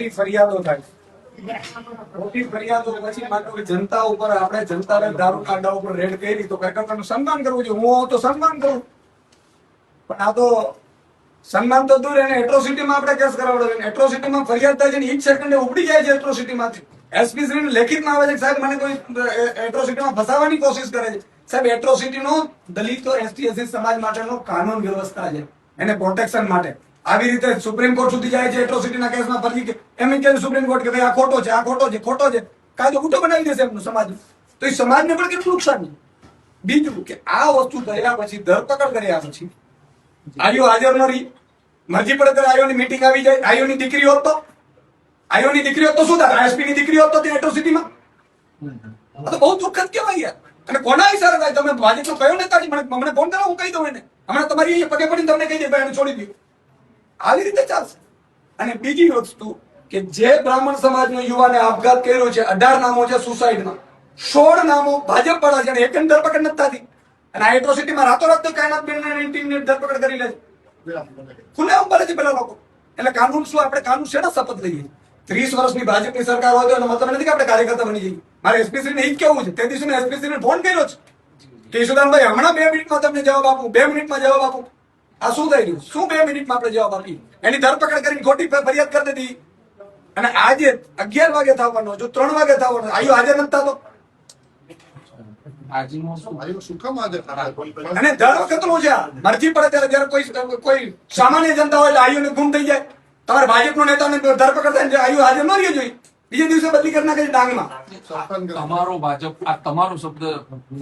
ખોટી ફરિયાદો થાય, ખોટી ફરિયાદો પછી માનો કે જનતા ઉપર આપણે જનતાને દારૂ કાંડા ઉપર રેડ કરી તો કાર્યકર્તાનું સન્માન કરવું જોઈએ. હું તો સન્માન કરું, પણ આ તો સન્માન તો દૂર, એને એટ્રોસિટીમાં આપણે કેસ કરાવડો. એટ્રોસિટીમાં ફરિયાદ થાય છે ને ઈ જ સેકન્ડે ઉપડી જાય છે એટ્રોસિટીમાંથી. એસપી શ્રી લેખિતમાં આવે છે સાહેબ મને કોઈ એટ્રોસિટીમાં ફસાવવાની કોશિશ કરે છે. સાહેબ એટ્રોસિટીનો દલિતો એસટી એસસી સમાજ માટેનો કાનૂન વ્યવસ્થા છે, એને પ્રોટેક્શન માટે. આવી રીતે સુપ્રીમ કોર્ટ સુધી જાય છે એટ્રોસિટીના કેસમાં, ફરી એમ કહે સુપ્રીમ કોર્ટ કે ભાઈ આ ખોટો છે, આ ખોટો છે, ખોટો છે, કાયદો ઉલટો બનાવી દેશે એમનો સમાજ. તો એ સમાજને પણ કેટલું નુકસાન છે. બીજું કે આ વસ્તુ થયા પછી ધરપકડ કર્યા પછી આયો હાજર ન રહી, મરજી પડે ત્યારે આયોની મીટિંગ આવી જાય. આયોની દીકરી હોત તો શું થાય? આઈએસપી ની દીકરી હોત તો ત્યાં એટ્રોસિટીમાં તો બહુ દુઃખદ કહેવાય યાર. અને કોના ઈશારે થાય? તમે ભાજપનો કયો નેતા છે? મને ફોન કરો, હું કહી દઉં એને. હમણાં તમારી પગે પડીને તમને કહી દે ભાઈ એને છોડી દો. આવી રીતે ચાલશે. અને બીજી વસ્તુ કે જે બ્રાહ્મણ સમાજનો યુવાને આપઘાત કર્યો છે, 18 નામો છે સુસાઇડમાં, 16 નામો ભાજપ વાળા છે, એક ધરપકડ નથી થતી. અને આ એટ્રોસિટીમાં રાતોરાત કાયનાત બેન ટીમને ધરપકડ કરી લે છે, ખુલ્લેઆમ બોલે છે પેલા લોકો. એટલે કાનૂન શું? આપણે કાનૂન શેના શપથ લઈએ? 30 વર્ષની ભાજપની સરકાર હોય તો એનો મતલબ નથી કે આપણે કાર્યકર્તા બની જઈએ. મારે એસપીસી ને જ કેવું છે. તે દિવસે મેં એસપીસી ને ફોન કર્યો છે કે ઈશુદાનભાઈ હમણાં 2 મિનિટમાં તમને જવાબ આપું, 2 મિનિટમાં જવાબ આપું. આ શું થઈ રહ્યું? શું 2 મિનિટમાં આપણે જવાબ આપીએ? એની ધરપકડ કરીને ખોટી ફરિયાદ કરી દીધી. અને આજે 11 વાગે થવાનો, જો 3 વાગે થવાનો, આયો હાજર નથી થતો. અને દર વખતનું છે મરજી પડે ત્યારે જયારે કોઈ સામાન્ય જનતા હોય એટલે આયુને ગુમ થઈ જાય. તમારે ભાજપનો નેતાને ધરપકડ થાય આયુ હાજર ન રહ્યો જોઈએ, બીજે દિવસે બદલી કરી નાખે છે ડાંગમાં. તમારો ભાજપ આ તમારો શબ્દ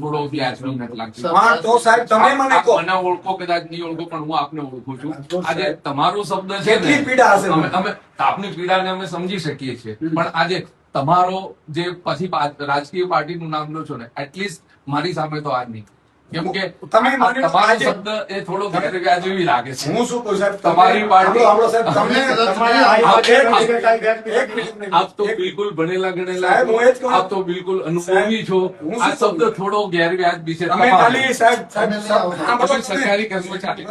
થોડો વ્યાજબી નથી લાગતો. હા તો સાહેબ તમે મને કહો. મને ઓળખો કદાચ નહીં ઓળખો, પણ હું આપને ઓળખું છું. આજે તમારો શબ્દ છે કેટલી પીડા હશે? અમે આપની પીડાને અમે સમજી શકીએ છીએ, પણ આજે તમારો જે પછી રાજકીય પાર્ટીનું નામ લો છો ને, એટલીસ્ટ મારી સામે તો આજ નહીં. કેમ કે તમારો શબ્દ એ થોડો ગેરવ્યાજબી લાગે છે. હું શું કહું સાહેબ, તમારી પાર્ટી આપ તો બિલકુલ ભણેલા ગણેલા, આપ તો બિલકુલ અનુભવી છો. આ શબ્દ થોડો ગેરવ્યાજબી છે. સરકારી કર્મચારી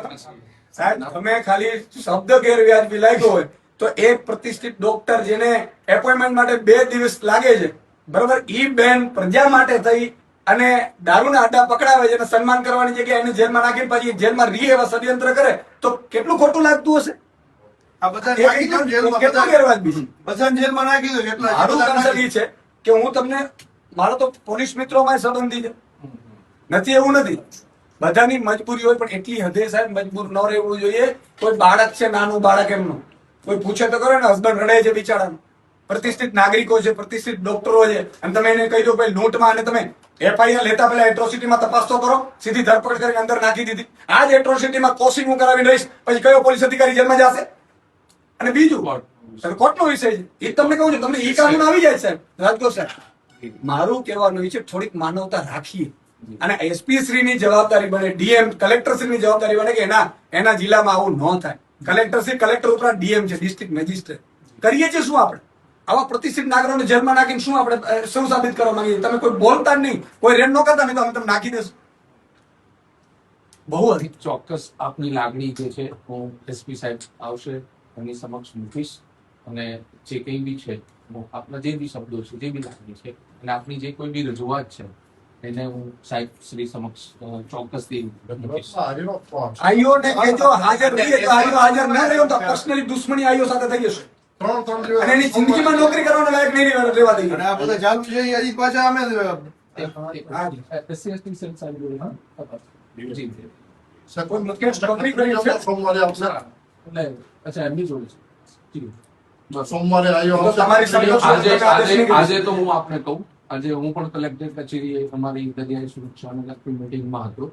સાહેબ તમે ખાલી શબ્દ ગેરવ્યાજબી લાગ્યો હોય તો એક પ્રતિષ્ઠિત ડોક્ટર જેને એપોઇન્ટમેન્ટ માટે 2 દિવસ લાગે છે, બરોબર, ઈ બેન પ્રજા માટે થઈ અને દારૂના અડ્ડા પકડાવે છે અને સન્માન કરવાની જગ્યાએ એને જેલમાં નાખીને પછી જેલમાં રહી એવા ષડયંત્ર કરે તો કેટલું ખોટું લાગતું હશે? કે હું તમને, મારો તો પોલીસ મિત્રોમાં સંબંધી છે, નથી એવું નથી. બધાની મજબૂરી હોય પણ એટલી હદે સાહેબ મજબૂર ન રહેવું જોઈએ. કોઈ બાળક છે, નાનું બાળક, એમનું કોઈ પૂછે તો કરો ને, હસબન્ડ રડે છે બિચારાનું, પ્રતિષ્ઠિત નાગરિકો છે, પ્રતિષ્ઠિત ડોક્ટરો છે, અને તમે એને કહી દો ભાઈ લૂંટમાં, અને તમે એફઆઈઆર લેતા પહેલા એટ્રોસિટીમાં તપાસ તો કરો. સીધી ધરપકડ કરીને અંદર નાખી દીધી. આ જ એટ્રોસિટીમાં કોશિંગ હું કરાવીને રહીશ, પછી કયો પોલીસ અધિકારી જેલમાં જશે? અને બીજું કોર્ટનો વિષય છે એ તમને કહું છું, તમને ઈ કાનૂન આવી જાય સાહેબ. રાજકોટ સાહેબ, મારું કહેવાનું છે થોડીક માનવતા રાખીએ અને એસપી શ્રીની જવાબદારી બને, ડીએમ કલેક્ટર શ્રીની જવાબદારી બને કે એના જિલ્લામાં આવું ન થાય. કલેક્ટર શ્રી, કલેક્ટર ઉપરાંત ડીએમ છે, ડિસ્ટ્રિક્ટ મેજિસ્ટ્રેટ. કરીએ છીએ શું આપણે? આવા પ્રતિષ્ઠિત નાગરિકોને જેલમાં નાખીને શું આપણે શું સાબિત કરવા માંગીએ? તમે કોઈ બોલતા જ નહીં, કોઈ રેડ ન કરતા નહીં તો અમે તમે નાખી દેશું. બહુ અધિક ચોક્કસ આપની લાગણી જે છે હું એસપી સાહેબ આવશે એમની સમક્ષ મૂકીશ, અને જે કંઈ બી છે આપના જે બી શબ્દો છે, જે બી લાગણી છે, અને આપની જે કોઈ બી રજૂઆત છે એને હું સાહેબ શ્રી સમક્ષ ચોક્કસથી મૂકીશ. આઈઓને કહેજો હાજર રહીએ તો આઈઓ હાજર ન રહ્યો તો પર્સનલી દુશ્મની આઈઓ સાથે થઈ જશે અને એની જિંદગીમાં નોકરી કરવાનો લાયક નહીં રહેવા દઈએ. અને આ બધા ચાલુ છે હજી પાછા અમે સોમવારે આવશે. અચ્છા, એમની જોડે છે સોમવારે આજે તો હું આપને કહું, આજે હું પણ કલેક્ટર કચેરીએ અમારી દરિયાઈ સુરક્ષાને લગતી મિટિંગમાં હતો.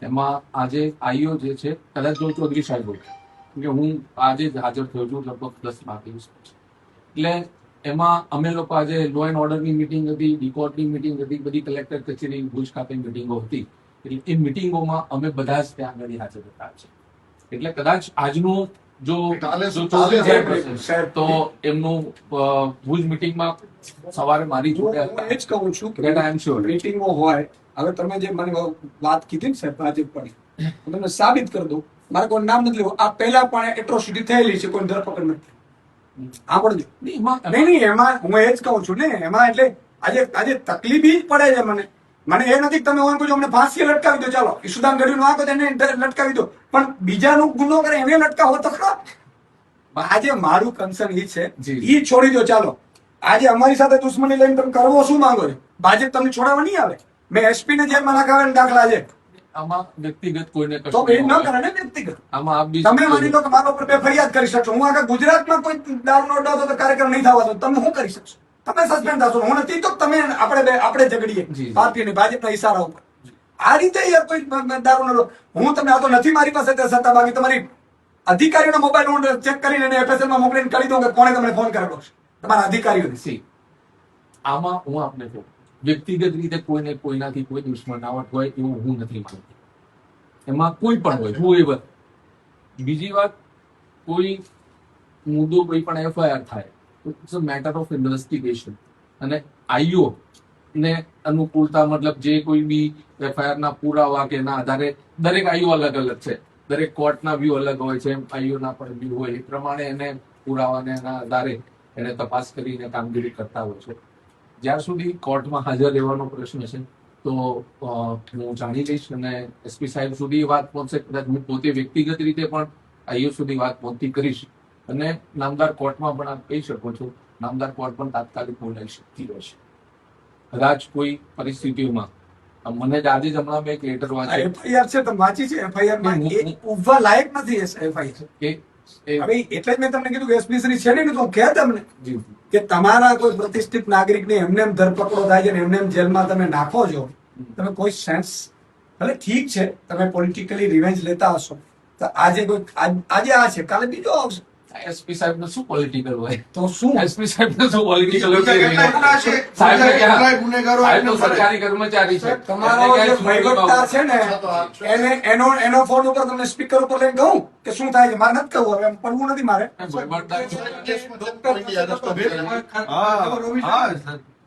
એમાં આજે આઈઓ જે છે, કદાચ જો ચૌધરી સાહેબ હોય કે હું આજે જ હાજર થયો છું, લગભગ 10-12 દિવસ પછી. એટલે એમાં અમે લોકો આજે લો એન્ડ ઓર્ડરની મિટિંગ હતી, ડીકોર્ટની મિટિંગ હતી, બધી કલેક્ટર કચેરી ભુજ ખાતે મિટિંગો હતી. એટલે એ મિટિંગોમાં અમે બધા જ ત્યાં આગળ હાજર હતા છે. એટલે કદાચ આજનું જો તો એમનું ભુજ મિટિંગમાં સવારે મારી જોડે એ જ કહું છું કે મિટિંગો હોય. હવે તમે જે મને વાત કીધી ને સાહેબ ભાજપ પડી, તમે સાબિત કરી દો. મારે કોઈ નામ નથી લેવું. આ પહેલા પણ એટ્રોસિટી થયેલી છે, કોઈ ધરપકડ નથી. સાંભળજો. નહીં, એમાં નહીં એમાં હું એ જ કહું છું ને એમાં એટલે આજે તકલીફ ઈ જ પડે છે મને એ નથી કે તમે ઓન કહો અમને ફાંસી લટકાવી દો ચાલો ઈશુદાન ગઢવીનો આ તો એને લટકાવી દો પણ બીજાનું ગુનો કરે એને લટકાવો તો ખરા. આજે મારું કન્સર્ન ઈ છે જી. ઈ છોડી દો ચાલો. આજે અમારી સાથે દુશ્મની લઈને તમે કરવો શું માંગો છો? ભાજપ તમને છોડાવવા નહીં આવે. મેં એસપી ને જેલમાં નાખાવાના દાખલા છે આમાં વ્યક્તિગત કોઈને તો કશું એ ન નહીં. કરે ને વ્યક્તિગત. આમાં આપ બી તમે માની લો કે મારા ઉપર બે ફરિયાદ કરી શકશો હું આખા ગુજરાતમાં કોઈ દારૂનો અડ્ડો હતો તો કાર્યક્રમ નહીં થવા દો તમે શું કરી શકશો? તમે સસ્પેન્ડ થશો હું નથી તો તમે આપણે ઝઘડીએ જી. પાર્ટીની ભાજપના ઈશારા ઉપર. આ રીતે યાર કોઈ દારૂનો અડ્ડો હું તમને આ તો નથી મારી પાસે તે સત્તા બાકી તમારી અધિકારીનો મોબાઈલ હું ચેક કરીને એને FSL માં મોકલીને કરી દઉં કે કોણે તમને ફોન કરેલો છે તમારા અધિકારીઓને. સી આમાં હું આપને કહું વ્યક્તિગત રીતે કોઈને કોઈનાથી કોઈ દુશ્મનાવટ હોય એવું હું નથી માનતો. એમાં કોઈ પણ હોય whoever. બીજી વાત કોઈ મુદ્દો કોઈ પણ FIR થાય તો it's a matter of investigation અને આઈઓ ને અનુકૂળતા મતલબ જે કોઈ બી FIR ના પુરાવા કે ના આધારે દરેક આઈઓ અલગ અલગ છે. દરેક કોર્ટના વ્યૂ અલગ હોય છે આઈઓ ના પણ વ્યૂ હોય એ પ્રમાણે એને પુરાવાને એના આધારે એને તપાસ કરીને કામગીરી કરતા હોય છે. જ્યાં સુધી કોર્ટમાં હાજર રહેવાનો પ્રશ્ન છે તો હું જાણી લઈશ અને એસપી સાહેબ સુધી વાત પહોંચશે કદાચ હું પોતે વ્યક્તિગત રીતે પણ આઈઓ સુધી વાત પહોંચતી કરીશ અને નામદાર કોર્ટમાં પણ આપ કહી શકો છો નામદાર કોર્ટ પણ તાત્કાલિક બોલાવી શકતી હોય છે. કદાચ કોઈ પરિસ્થિતિઓમાં મને જ આજે જ હમણાં મેં એક લેટર વાંચ્યો FIR છે તમે વાંચી છે FIR માં હું- એ ઉભવા લાયક નથી FIR. કે એ હવે એટલે જ મેં તમને કીધું કે એસપી શ્રી છે ને તો હું કહે તમને જી કે તમારા કોઈ પ્રતિષ્ઠિત નાગરિકને એમને એમ ધરપકડો થાય છે ને એમને એમ જેલમાં તમે નાખો છો તમે કોઈ સેન્સ ભલે ઠીક છે તમે પોલિટિકલી રિવેન્જ લેતા હશો તો આજે આ છે કાલે બીજો આવશે એસપી સાહેબ ને શું પોલિટિકલ હોય તો શું એસપી સાહેબ ને શું પોલિટિકલ બીજા કેટલાય ગુના છે. સાહેબ ને ક્યાં? કેટલાય ગુનેગારો સાહેબ તો એમને ફરે. સરકારી કર્મચારી છે તમારો એમને જે ક્યાંય વહીવટદાર છે ને હા, એનો ફોન ઉપર તમને સ્પીકર ઉપર લઈને કહું કે શું થાય છે મારે નથી કહું હવે એમ પડવું નથી મારે વહીવટદાર છે.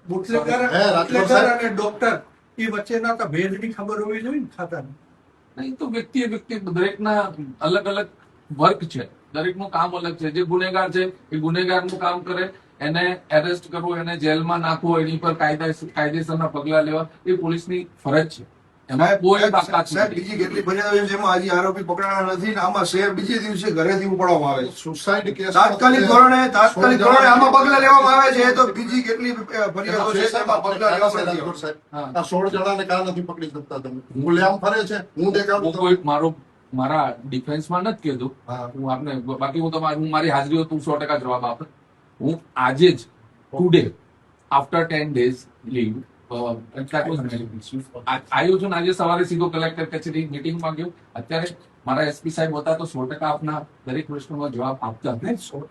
બુટલેગર હે, રાજકોટ બુટલેગર સાહેબ. અને ડોક્ટર એ વચ્ચેના તો ભેદની ખબર હોવી જોઈએ ને ખાતાની. નહીં તો વ્યક્તિ દરેકના અલગ અલગ વર્ક છે દરેકનું કામ અલગ છે જે ગુનેગાર છે એ ગુનેગારનું કામ કરે એને એરેસ્ટ કરવું એને જેલમાં નાખવું એની પર કાયદેસરના પગલા લેવા એ પોલીસની ફરજ છે એમાં કોઈ બાકાત સાહેબ, નથી. બીજી કેટલી ફરિયાદો છે જેમાં હજી આરોપી પકડાણા નથી ને આમાં શેર બીજે દિવસે ઘરેથી ઉપાડવામાં આવે છે. સુસાઇડ કેસ તાત્કાલિક ધોરણે આમાં પગલા લેવામાં આવે છે તો બીજી કેટલી ફરિયાદો છે જેમાં પગલા લેવામાં નથી આવતા. હા. આ 16 જણાને કાં નથી પકડી શકતા તમે ખુલ્લેઆમ ફરે છે હું હું દેખાડું કોઈ મારા ડિફેન્સમાં નથી કીધું હા. હું આપને બાકી હું મારી હાજરી હોય તો હું 100% જવાબ આપે હું આજે જ ટુડે આફ્ટર 10 days લીવ આવ્યો છું ને આજે સવારે સીધો કલેક્ટર કચેરી મિટિંગમાં ગયો અત્યારે મારા એસપી સાહેબ હતા તો 100% આપના દરેક પ્રશ્નોનો જવાબ આપતા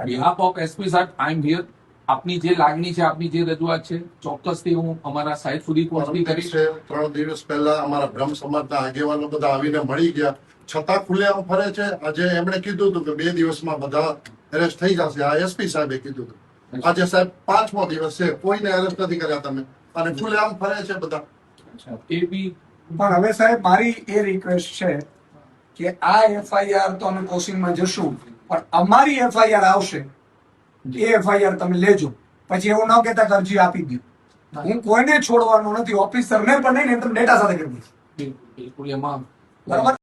બિહાફ ઓફ એસપી સાહેબ આઈ એમ હિયર આપની જે લાગણી છે આપની જે રજૂઆત છે ચોક્કસથી હું અમારા સાહેબ સુધી પહોંચતી કરીશ. 3 દિવસ પહેલા અમારા બ્રહ્મ સમાજના આગેવાનો બધા આવીને મળી ગયા છતાં ખુલ્લેઆમ ફરે છે આજે એમણે કીધું હતું કે 2 દિવસમાં બધા એરેસ્ટ થઈ જશે આ એસપી સાહેબે કીધું હતું આજે સાહેબ 5મો દિવસ છે કોઈને એરેસ્ટ નથી કર્યા તમે અને ખુલ્લેઆમ ફરે છે બધા એ બી પણ હવે સાહેબ મારી એ રિક્વેસ્ટ છે કે આ FIR તો અમે કોશિંગમાં જશું પણ અમારી FIR આવશે એ FIR તમે લેજો પછી એવું ન કહેતા કે અરજી આપી દો. હું કોઈને છોડવાનો નથી ઓફિસરને પણ નહીં ને તમે ડેટા સાથે કરી દઈશ બિલકુલ એમાં બરાબર